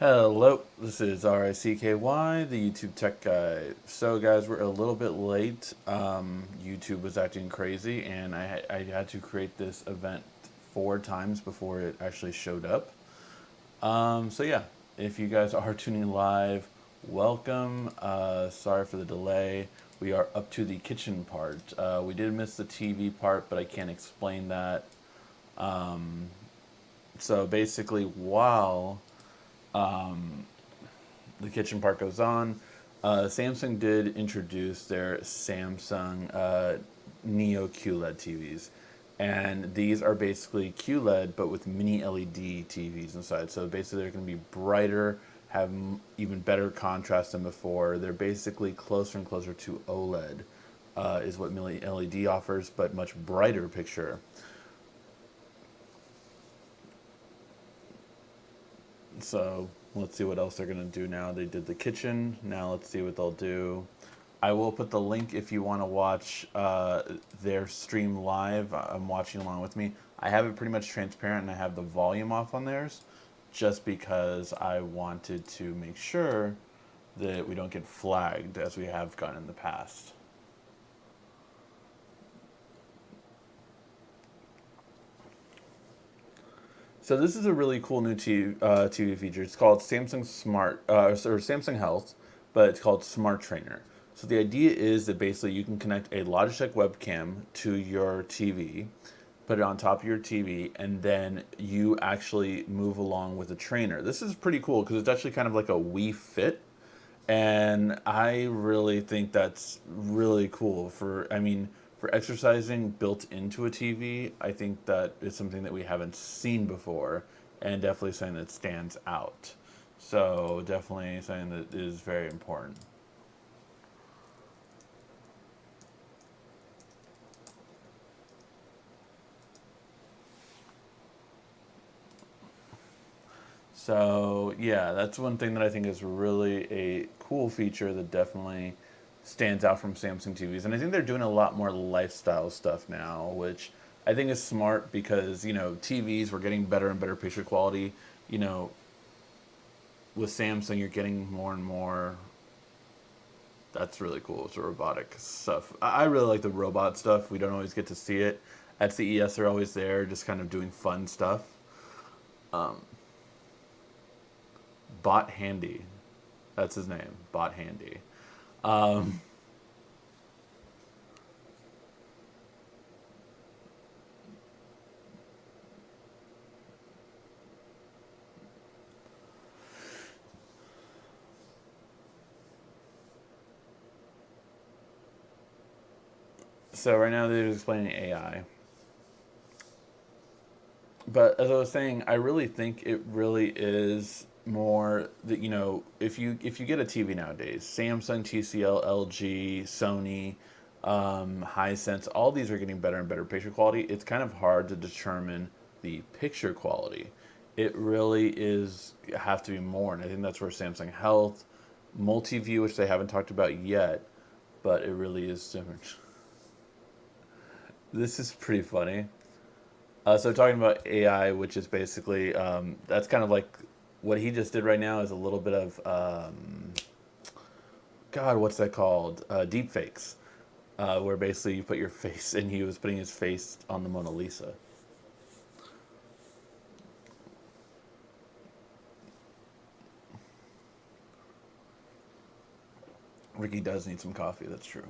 Hello, this is RICKY, the YouTube Tech Guy. So, guys, we're a little bit late. YouTube was acting crazy, and I had to create this event 4 times before it actually showed up. So, if you guys are tuning live, welcome. Sorry for the delay. We are up to the kitchen part. We did miss the TV part, but I can't explain that. So, basically, while the kitchen part goes on. Samsung did introduce their Samsung Neo QLED TVs. And these are basically QLED but with mini LED TVs inside. So basically, they're going to be brighter, have even better contrast than before. They're basically closer and closer to OLED, is what mini LED offers, but much brighter picture. So let's see what else they're going to do now. They did the kitchen. Now let's see what they'll do. I will put the link if you want to watch their stream live. I'm watching along with me. I have it pretty much transparent and I have the volume off on theirs just because I wanted to make sure that we don't get flagged as we have gotten in the past. So this is a really cool new TV feature. It's called Samsung Smart or Samsung Health, but it's called Smart Trainer. So the idea is that basically you can connect a Logitech webcam to your TV, put it on top of your TV, and then you actually move along with a trainer. This is pretty cool because it's actually kind of like a Wii Fit, and I really think that's really cool for exercising built into a TV. I think that is something that we haven't seen before and definitely something that stands out. So definitely something that is very important. So yeah, that's one thing that I think is really a cool feature that definitely stands out from Samsung TVs. And I think they're doing a lot more lifestyle stuff now, which I think is smart because, TVs were getting better and better picture quality. You know, with Samsung, you're getting more and more. That's really cool. It's robotic stuff. I really like the robot stuff. We don't always get to see it. At CES, they're always there, just kind of doing fun stuff. Um, Bot Handy. That's his name. Bot Handy. Um, so right now they're explaining AI. But as I was saying, I really think it really is more that if you get a TV nowadays, Samsung, TCL, LG, Sony, Hisense, all these are getting better and better picture quality. It's kind of hard to determine the picture quality. It really is have to be more, and I think that's where Samsung Health, multi-view, which they haven't talked about yet, but it really is different. This is pretty funny. So talking about AI, which is basically that's kind of like what he just did right now is a little bit of God, what's that called? Deep fakes, where basically you put your face, and he was putting his face on the Mona Lisa. Ricky does need some coffee. That's true.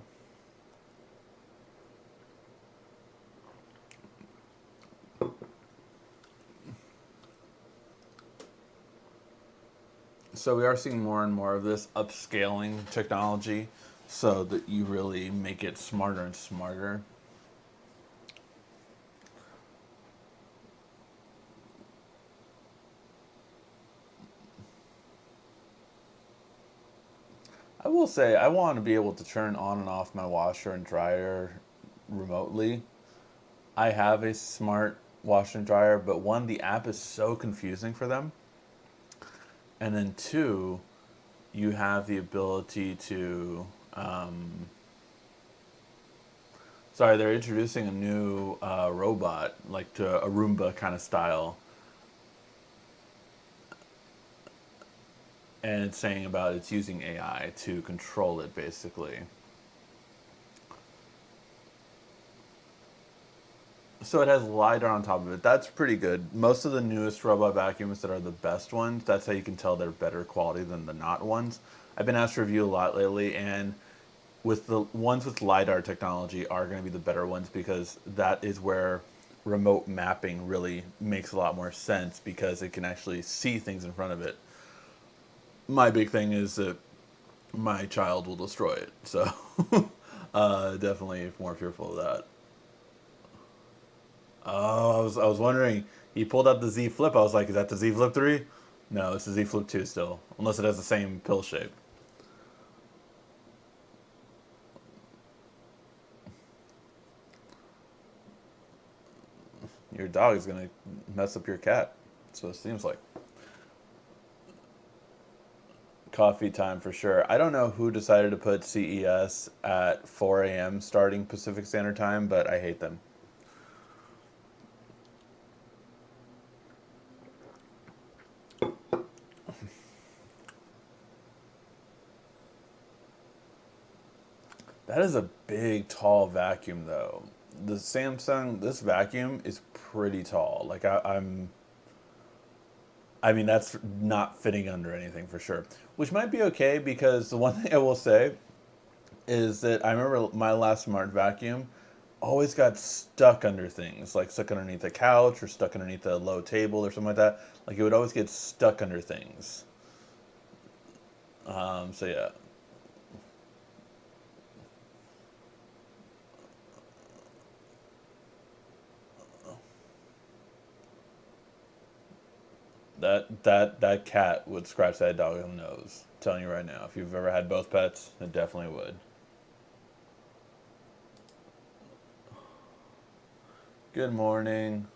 So we are seeing more and more of this upscaling technology, so that you really make it smarter and smarter. I will say I want to be able to turn on and off my washer and dryer remotely. I have a smart washer and dryer, but one, the app is so confusing for them. And then two, you have the ability to. Sorry, they're introducing a new robot, like to a Roomba kind of style. and it's saying about it's using AI to control it basically. So it has LiDAR on top of it. That's pretty good. Most of the newest robot vacuums that are the best ones, that's how you can tell they're better quality than the not ones. I've been asked to review a lot lately, and with the ones with LiDAR technology are going to be the better ones because that is where remote mapping really makes a lot more sense because it can actually see things in front of it. My big thing is that my child will destroy it, so definitely more fearful of that. Oh, I was wondering. He pulled out the Z Flip. I was like, is that the Z Flip 3? No, it's the Z Flip 2 still, unless it has the same pill shape. Your dog is gonna mess up your cat. So it seems like coffee time for sure. I don't know who decided to put CES at 4 a.m. starting Pacific Standard Time, but I hate them. That is a big, tall vacuum, though. The Samsung, this vacuum is pretty tall. Like I mean, that's not fitting under anything for sure. Which might be okay because the one thing I will say is that I remember my last smart vacuum always got stuck under things, like stuck underneath a couch or stuck underneath a low table or something like that. Like it would always get stuck under things. So yeah, that cat would scratch that dog on the nose. I'm telling you right now, if you've ever had both pets, it definitely would. Good morning.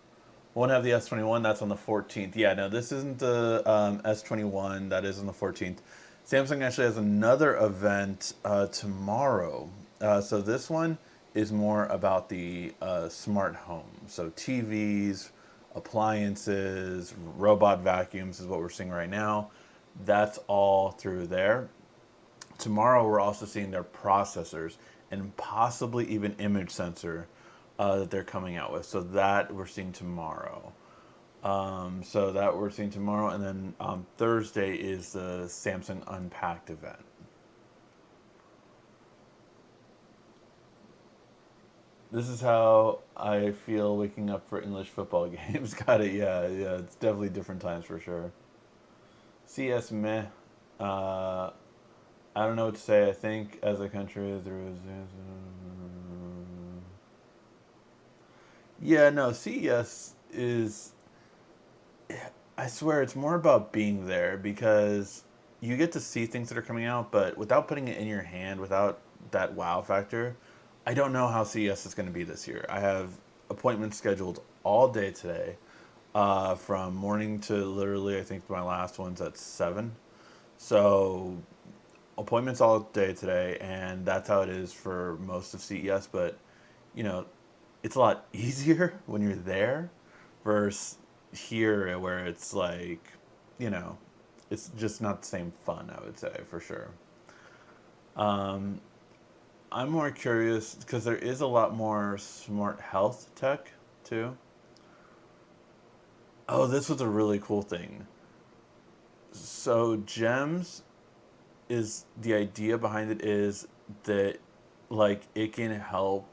Won't have the S21. That's on the 14th. Yeah, no, this isn't the S21. That is on the 14th. Samsung actually has another event tomorrow. So this one is more about the smart home. So TVs, appliances, robot vacuums is what we're seeing right now. That's all through there. Tomorrow, we're also seeing their processors and possibly even image sensor that they're coming out with. So that we're seeing tomorrow. So that we're seeing tomorrow, and then Thursday is the Samsung Unpacked event. This is how I feel waking up for English football games. Got it? Yeah, yeah. It's definitely different times for sure. CS meh. Uh, I don't know what to say. I think as a country there is. Yeah, no. CES is. I swear it's more about being there because you get to see things that are coming out, but without putting it in your hand, without that wow factor, I don't know how CES is going to be this year. I have appointments scheduled all day today, from morning to literally, I think my last one's at 7. So appointments all day today, and that's how it is for most of CES. But you know, it's a lot easier when you're there versus here where it's like, you know, it's just not the same fun, I would say, for sure. Um, I'm more curious because there is a lot more smart health tech too. Oh, this was a really cool thing. So GEMS is the idea behind it is that like it can help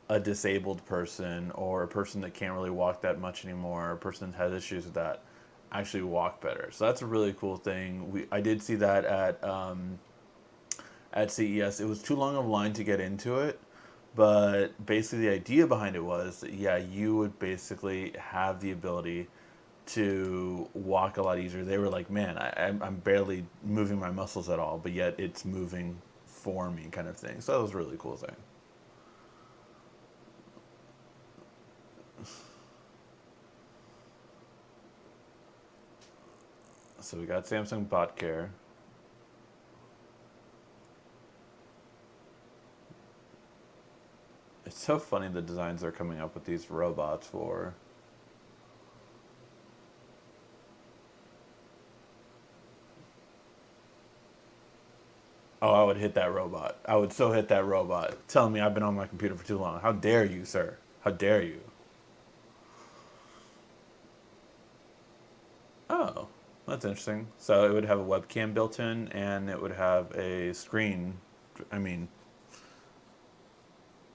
a disabled person or a person that can't really walk that much anymore, a person that has issues with that, actually walk better. So that's a really cool thing. I did see that at CES. It was too long of a line to get into it, but basically the idea behind it was that yeah, you would basically have the ability to walk a lot easier. They were like, man, I'm barely moving my muscles at all, but yet it's moving for me, kind of thing. So that was a really cool thing. So we got Samsung Bot Care. It's so funny the designs they're coming up with these robots for. Oh, I would hit that robot. I would so hit that robot. Telling me I've been on my computer for too long. How dare you, sir? How dare you? Oh, that's interesting. So it would have a webcam built in, and it would have a screen. I mean,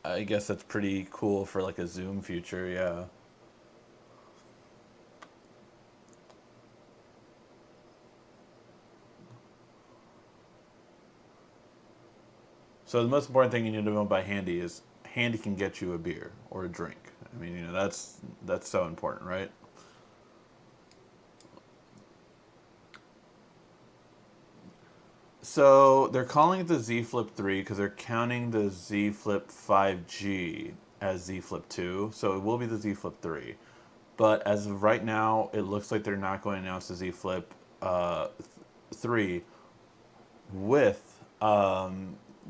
I guess that's pretty cool for like a Zoom feature, yeah. So the most important thing you need to know about Handy is Handy can get you a beer or a drink. I mean, that's so important, right? So they're calling it the Z Flip 3 because they're counting the Z Flip 5G as Z Flip 2. So it will be the Z Flip 3. But as of right now, it looks like they're not going to announce the Z Flip 3 with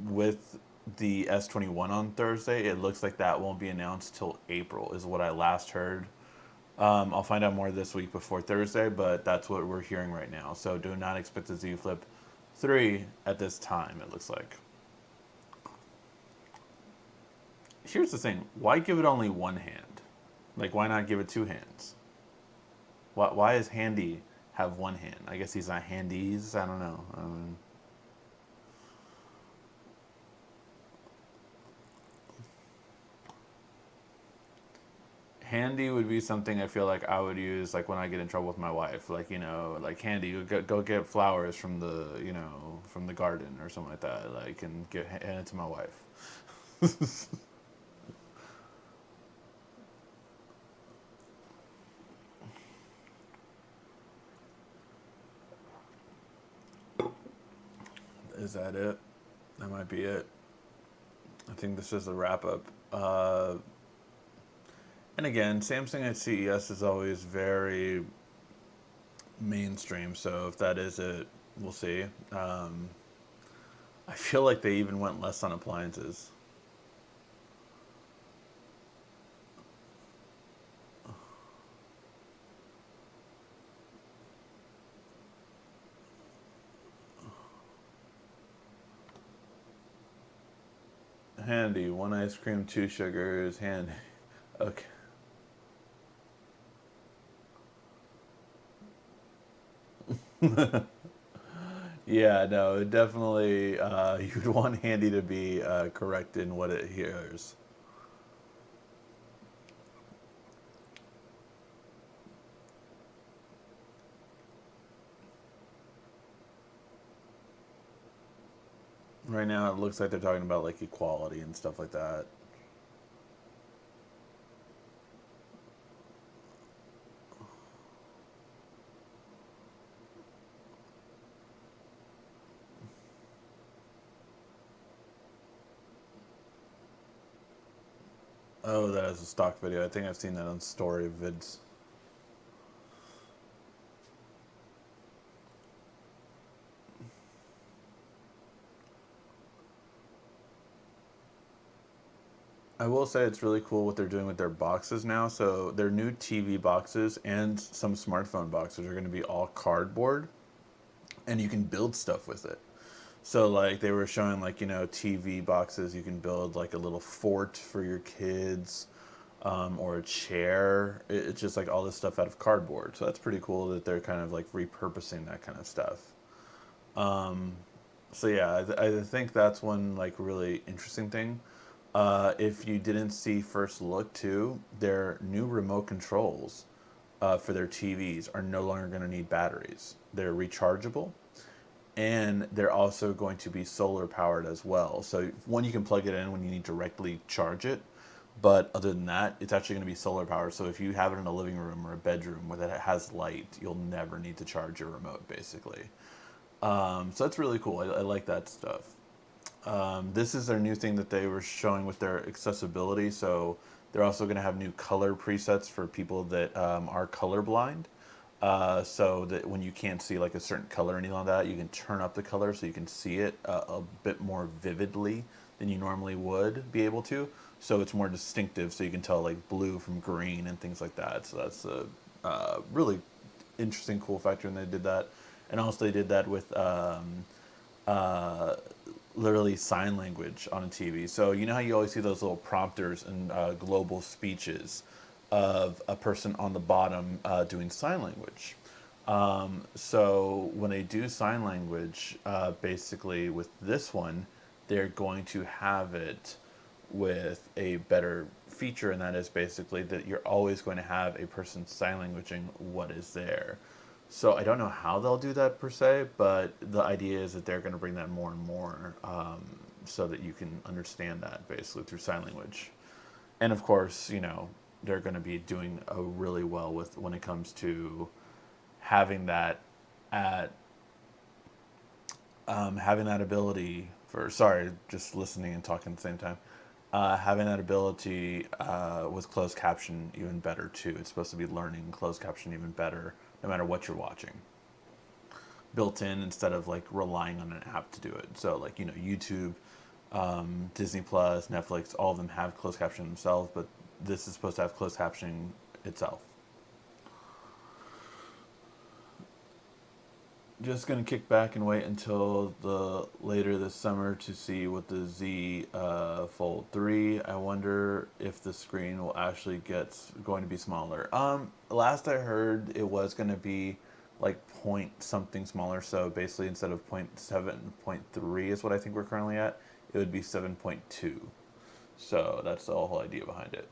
with the S21 on Thursday. It looks like that won't be announced till April, is what I last heard. I'll find out more this week before Thursday, but that's what we're hearing right now. So do not expect the Z Flip 3 at this time, it looks like. Here's the thing, why give it only one hand? Like, why not give it two hands? Why is Handy have one hand? I guess he's not handies. I don't know. Handy would be something I feel like I would use like when I get in trouble with my wife. Like, like Handy, go get flowers from the, from the garden or something like that. Like, and hand it to my wife. Is that it? That might be it. I think this is the wrap up. And again, Samsung at CES is always very mainstream. So if that is it, we'll see. I feel like they even went less on appliances. Handy. One ice cream, two sugars. Handy. Okay. Yeah, no, definitely. You'd want Handy to be correct in what it hears. Right now, it looks like they're talking about like equality and stuff like that. Oh, that is a stock video. I think I've seen that on story vids. I will say it's really cool what they're doing with their boxes now. So their new TV boxes and some smartphone boxes are going to be all cardboard, and you can build stuff with it. So like they were showing like TV boxes, you can build like a little fort for your kids, or a chair. It's just like all this stuff out of cardboard. So that's pretty cool that they're kind of like repurposing that kind of stuff. So yeah, I think that's one like really interesting thing. If you didn't see first look too, their new remote controls for their TVs are no longer going to need batteries. They're rechargeable, and they're also going to be solar powered as well. So one, you can plug it in when you need to directly charge it, but other than that, it's actually going to be solar powered. So if you have it in a living room or a bedroom where it has light, you'll never need to charge your remote, basically. So that's really cool. I like that stuff. This is their new thing that they were showing with their accessibility. So they're also going to have new color presets for people that are colorblind. So that when you can't see like a certain color or anything like that, you can turn up the color so you can see it a bit more vividly than you normally would be able to. So it's more distinctive, so you can tell like blue from green and things like that. So that's a really interesting, cool factor, and they did that. And also they did that with literally sign language on a TV. So you know how you always see those little prompters and global speeches of a person on the bottom doing sign language. So when they do sign language, basically with this one, they're going to have it with a better feature, and that is basically that you're always going to have a person sign languaging what is there. So I don't know how they'll do that per se, but the idea is that they're going to bring that more and more, so that you can understand that basically through sign language. And of course, they're going to be doing really well with when it comes to having that at having that ability for, sorry, just listening and talking at the same time, having that ability with closed caption even better too. It's supposed to be learning closed caption even better no matter what you're watching, built in instead of like relying on an app to do it. So like YouTube, Disney Plus, Netflix, all of them have closed caption themselves, but this is supposed to have closed captioning itself. Just gonna kick back and wait until the later this summer to see what the Z Fold 3. I wonder if the screen will actually going to be smaller. Last I heard, it was gonna be like point something smaller. So basically, instead of 0.7.3 is what I think we're currently at, it would be 7.2. So that's the whole idea behind it.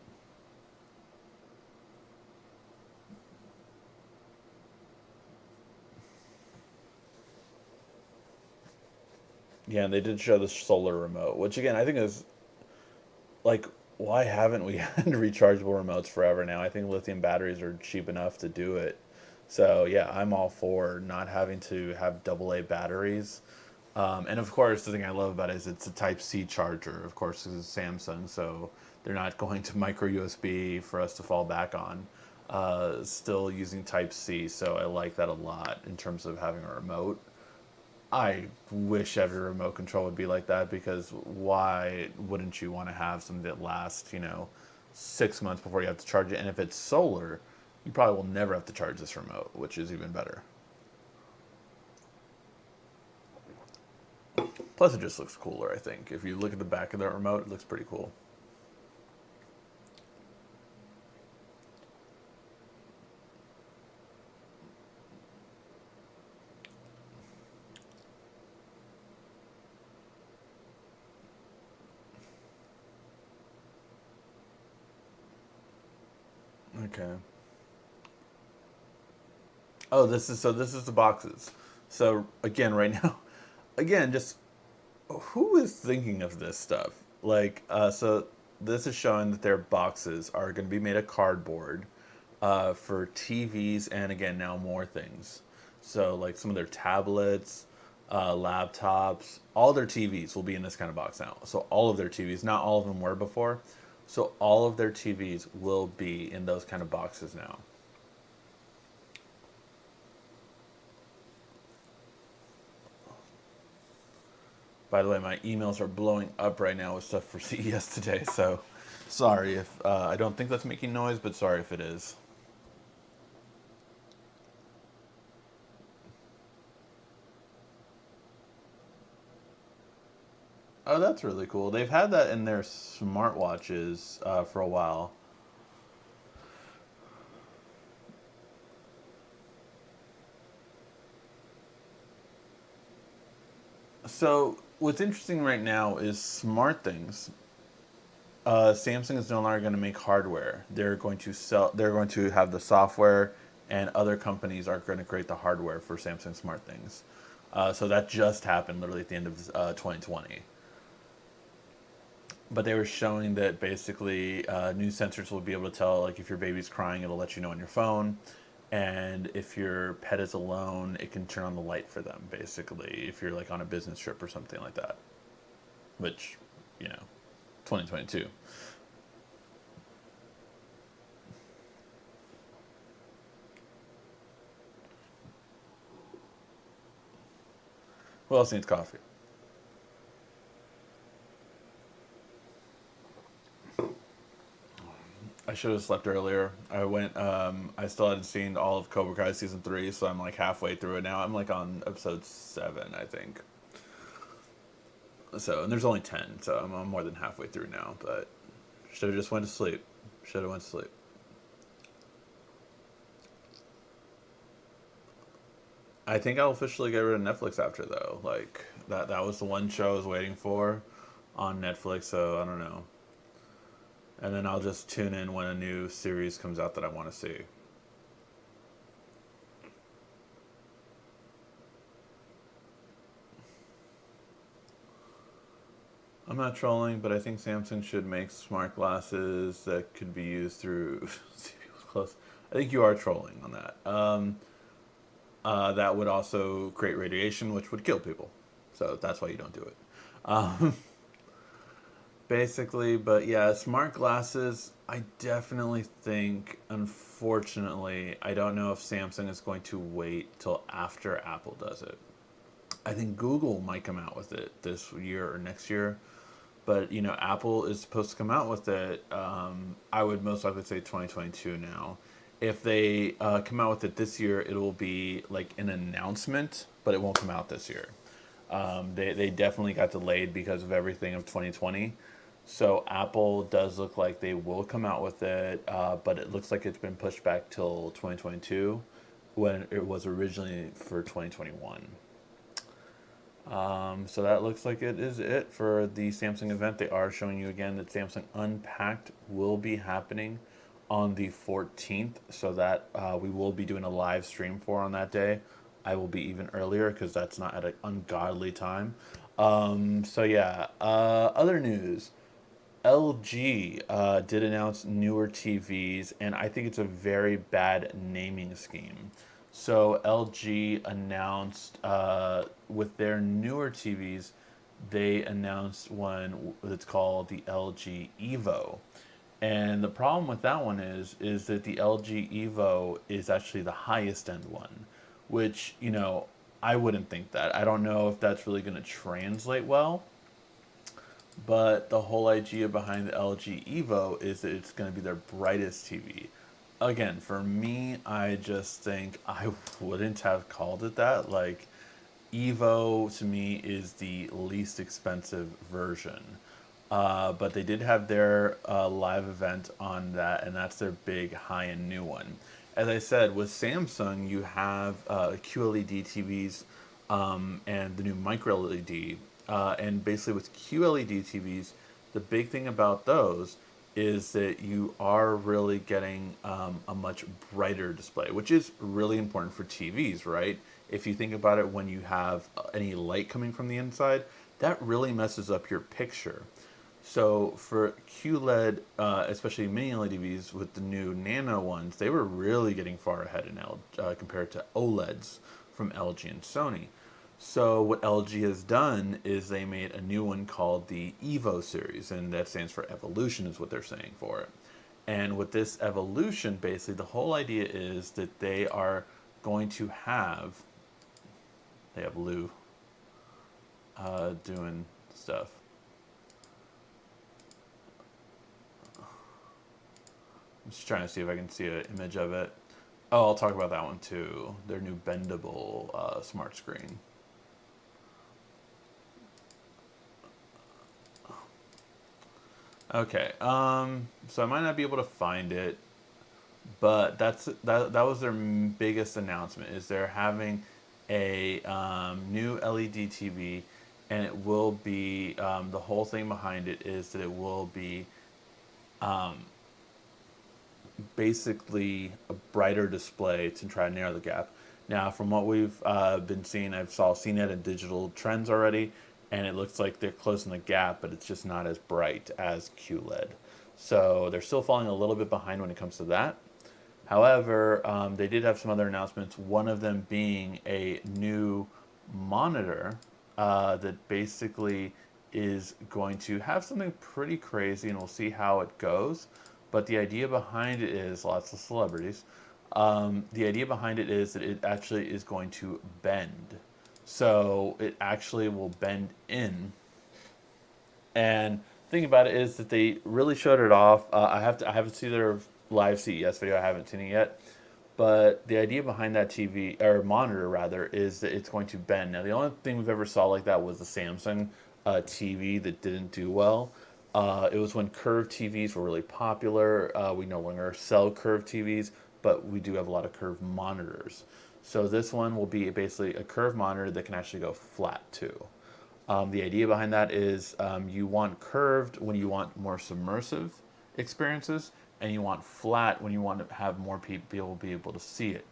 Yeah, and they did show the solar remote, which again I think is like, why haven't we had rechargeable remotes forever now? I think lithium batteries are cheap enough to do it. So yeah, I'm all for not having to have AA batteries. And of course, the thing I love about it is it's a Type C charger. Of course, this is Samsung, so they're not going to micro USB for us to fall back on. Still using Type C, so I like that a lot in terms of having a remote. I wish every remote control would be like that, because why wouldn't you want to have something that lasts, 6 months before you have to charge it? And if it's solar, you probably will never have to charge this remote, which is even better. Plus, it just looks cooler, I think. If you look at the back of that remote, it looks pretty cool. Okay. Oh, this is the boxes. So again, right now, again, just who is thinking of this stuff? Like, so this is showing that their boxes are going to be made of cardboard for TVs, and again now more things. So like some of their tablets, laptops, all their TVs will be in this kind of box now. So all of their TVs, not all of them were before. So all of their TVs will be in those kind of boxes now. By the way, my emails are blowing up right now with stuff for CES today, so sorry if I don't think that's making noise, but sorry if it is. Oh, that's really cool. They've had that in their smartwatches for a while. So what's interesting right now is smart things. Samsung is no longer going to make hardware. They're going to sell. They're going to have the software, and other companies are going to create the hardware for Samsung Smart Things. So that just happened literally at the end of 2020. But they were showing that basically new sensors will be able to tell, like, if your baby's crying, it'll let you know on your phone. And if your pet is alone, it can turn on the light for them, basically, if you're like on a business trip or something like that. Which, you know, 2022. Who else needs coffee? I should have slept earlier. I still hadn't seen all of Cobra Kai season 3, so I'm like halfway through it now. I'm like on episode 7, I think. So, and there's only 10, so I'm more than halfway through now, but should have just went to sleep. Should have went to sleep. I think I'll officially get rid of Netflix after though. Like that was the one show I was waiting for on Netflix, so I don't know. And then I'll just tune in when a new series comes out that I want to see. I'm not trolling, but I think Samsung should make smart glasses that could be used through. Close. I think you are trolling on that. That would also create radiation, which would kill people. So that's why you don't do it. Um, Basically, but yeah, smart glasses, I definitely think, unfortunately, I don't know if Samsung is going to wait till after Apple does it. I think Google might come out with it this year or next year, but Apple is supposed to come out with it. I would most likely say 2022 now. If they come out with it this year, it will be like an announcement, but it won't come out this year. They definitely got delayed because of everything of 2020. So Apple does look like they will come out with it, but it looks like it's been pushed back till 2022 when it was originally for 2021. So that looks like it is it for the Samsung event. They are showing you again that Samsung Unpacked will be happening on the 14th, so that we will be doing a live stream for on that day. I will be even earlier because that's not at an ungodly time. So yeah, other news. LG did announce newer TVs, and I think it's a very bad naming scheme. So LG announced with their newer TVs, they announced one that's called the LG Evo. And the problem with that one is that the LG Evo is actually the highest end one, which, I wouldn't think that. I don't know if that's really going to translate well, but the whole idea behind the LG Evo is that it's going to be their brightest TV. Again, for me, I just think I wouldn't have called it that. Like, Evo to me is the least expensive version. But they did have their live event on that, and that's their big high-end new one. As I said, with Samsung, you have QLED TVs and the new micro LED. And basically, with QLED TVs, the big thing about those is that you are really getting a much brighter display, which is really important for TVs, right? If you think about it, when you have any light coming from the inside, that really messes up your picture. So for QLED, especially mini LEDs with the new Nano ones, they were really getting far ahead in compared to OLEDs from LG and Sony. So what LG has done is they made a new one called the Evo series, and that stands for evolution is what they're saying for it. And with this evolution, basically the whole idea is that they are going to have, they have Lou doing stuff. I'm just trying to see if I can see an image of it. Oh, I'll talk about that one too. Their new bendable smart screen. Okay, so I might not be able to find it, but that was their biggest announcement. Is they're having a new LED TV, and it will be the whole thing behind it is that it will be basically a brighter display to try to narrow the gap. Now, from what we've been seeing, I've saw CNET and Digital Trends already, and it looks like they're closing the gap, but it's just not as bright as QLED. So they're still falling a little bit behind when it comes to that. However, they did have some other announcements, one of them being a new monitor that basically is going to have something pretty crazy, and we'll see how it goes. But the idea behind it is lots of celebrities. The idea behind it is that it actually is going to bend. So it actually will bend in. And the thing about it is that they really showed it off. I haven't seen their live CES video. I haven't seen it yet. But the idea behind that TV or monitor rather is that it's going to bend. Now the only thing we've ever saw like that was the Samsung TV that didn't do well. It was when curved TVs were really popular. We no longer sell curved TVs, but we do have a lot of curved monitors. So this one will be basically a curved monitor that can actually go flat too. The idea behind that is you want curved when you want more submersive experiences, and you want flat when you want to have more people be able to see it.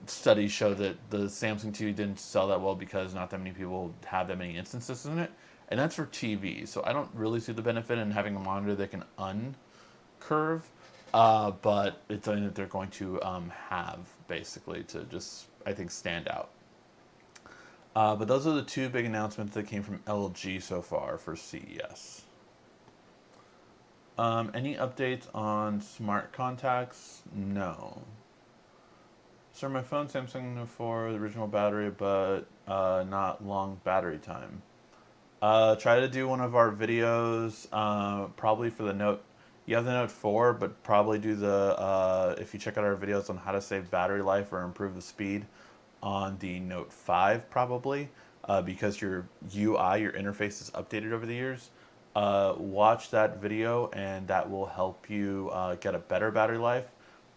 Studies show that the Samsung TV didn't sell that well because not that many people have that many instances in it, and that's for TV. So I don't really see the benefit in having a monitor that can uncurve, but it's something that they're going to have basically to just, I think, stand out. But those are the two big announcements that came from LG so far for CES. Any updates on smart contacts? No. Sir, my phone Samsung Note 4, the original battery, but not long battery time. Try to do one of our videos, probably for the Note. You have the Note 4, but probably do the, if you check out our videos on how to save battery life or improve the speed on the Note 5, probably, because your UI, your interface is updated over the years. Watch that video, and that will help you get a better battery life.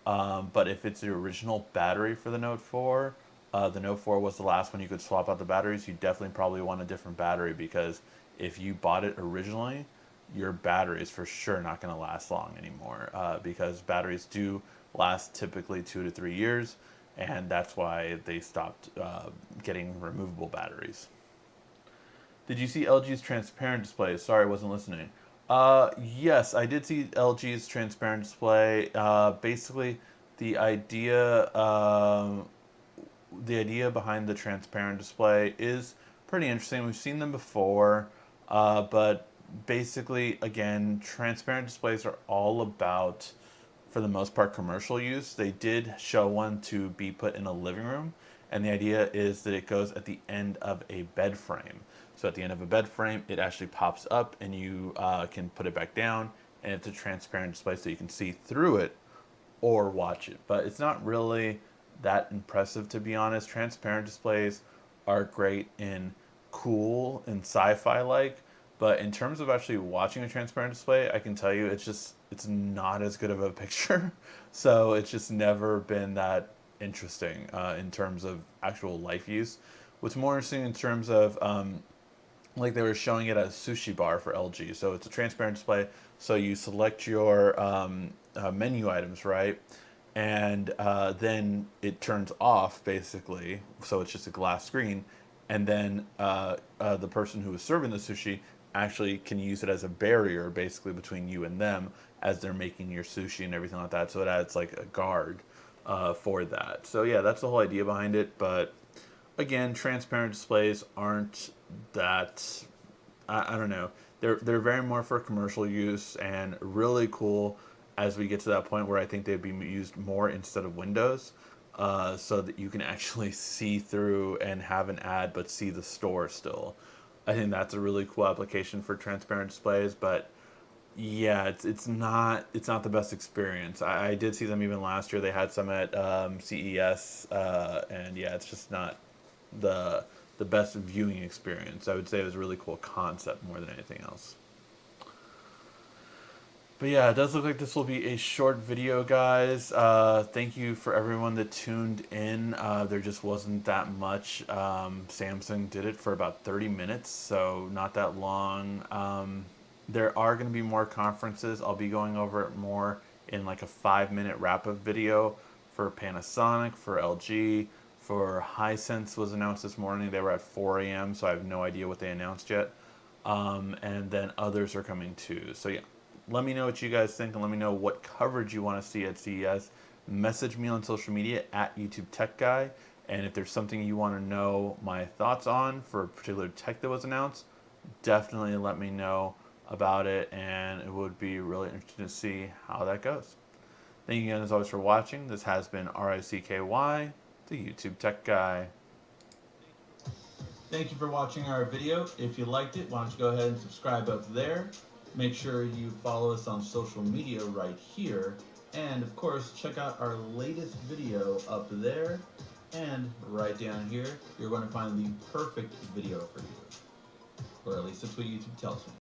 But if it's the original battery for the Note 4, the Note 4 was the last one you could swap out the batteries. You definitely probably want a different battery, because if you bought it originally, your battery is for sure not going to last long anymore, because batteries do last typically 2 to 3 years, and that's why they stopped getting removable batteries. Did you see LG's transparent display? Sorry, I wasn't listening. Yes, I did see LG's transparent display. Basically, the idea behind the transparent display is pretty interesting. We've seen them before, but basically, again, transparent displays are all about, for the most part, commercial use. They did show one to be put in a living room, and the idea is that it goes at the end of a bed frame. So at the end of a bed frame, it actually pops up, and you can put it back down, and it's a transparent display so you can see through it or watch it. But it's not really that impressive, to be honest. Transparent displays are great in cool and sci-fi like, but in terms of actually watching a transparent display, I can tell you it's not as good of a picture. So it's just never been that interesting in terms of actual life use. What's more interesting in terms of like they were showing it at a sushi bar for LG. So it's a transparent display. So you select your menu items, right? And then it turns off, basically. So it's just a glass screen. And then the person who is serving the sushi actually can use it as a barrier, basically, between you and them as they're making your sushi and everything like that. So it adds like a guard for that. So yeah, that's the whole idea behind it. But again, transparent displays aren't that, I don't know. They're very more for commercial use, and really cool as we get to that point where I think they'd be used more instead of windows, so that you can actually see through and have an ad but see the store still. I think that's a really cool application for transparent displays, but yeah, it's not the best experience. I did see them even last year. They had some at CES, and yeah, it's just not the best viewing experience. I would say it was a really cool concept more than anything else. But yeah, it does look like this will be a short video, guys. Thank you for everyone that tuned in. There just wasn't that much. Samsung did it for about 30 minutes, so not that long. There are going to be more conferences. I'll be going over it more in like a 5-minute wrap-up video for Panasonic, for LG, for Hisense was announced this morning. They were at 4 a.m., so I have no idea what they announced yet. And then others are coming too. So yeah, let me know what you guys think, and let me know what coverage you want to see at CES. Message me on social media at YouTube Tech Guy. And if there's something you want to know my thoughts on for a particular tech that was announced, definitely let me know about it, and it would be really interesting to see how that goes. Thank you again as always for watching. This has been RICKY, the YouTube Tech Guy. Thank you for watching our video. If you liked it, why don't you go ahead and subscribe up there. Make sure you follow us on social media right here. And of course, check out our latest video up there. And right down here, you're going to find the perfect video for you. or at least that's what YouTube tells me.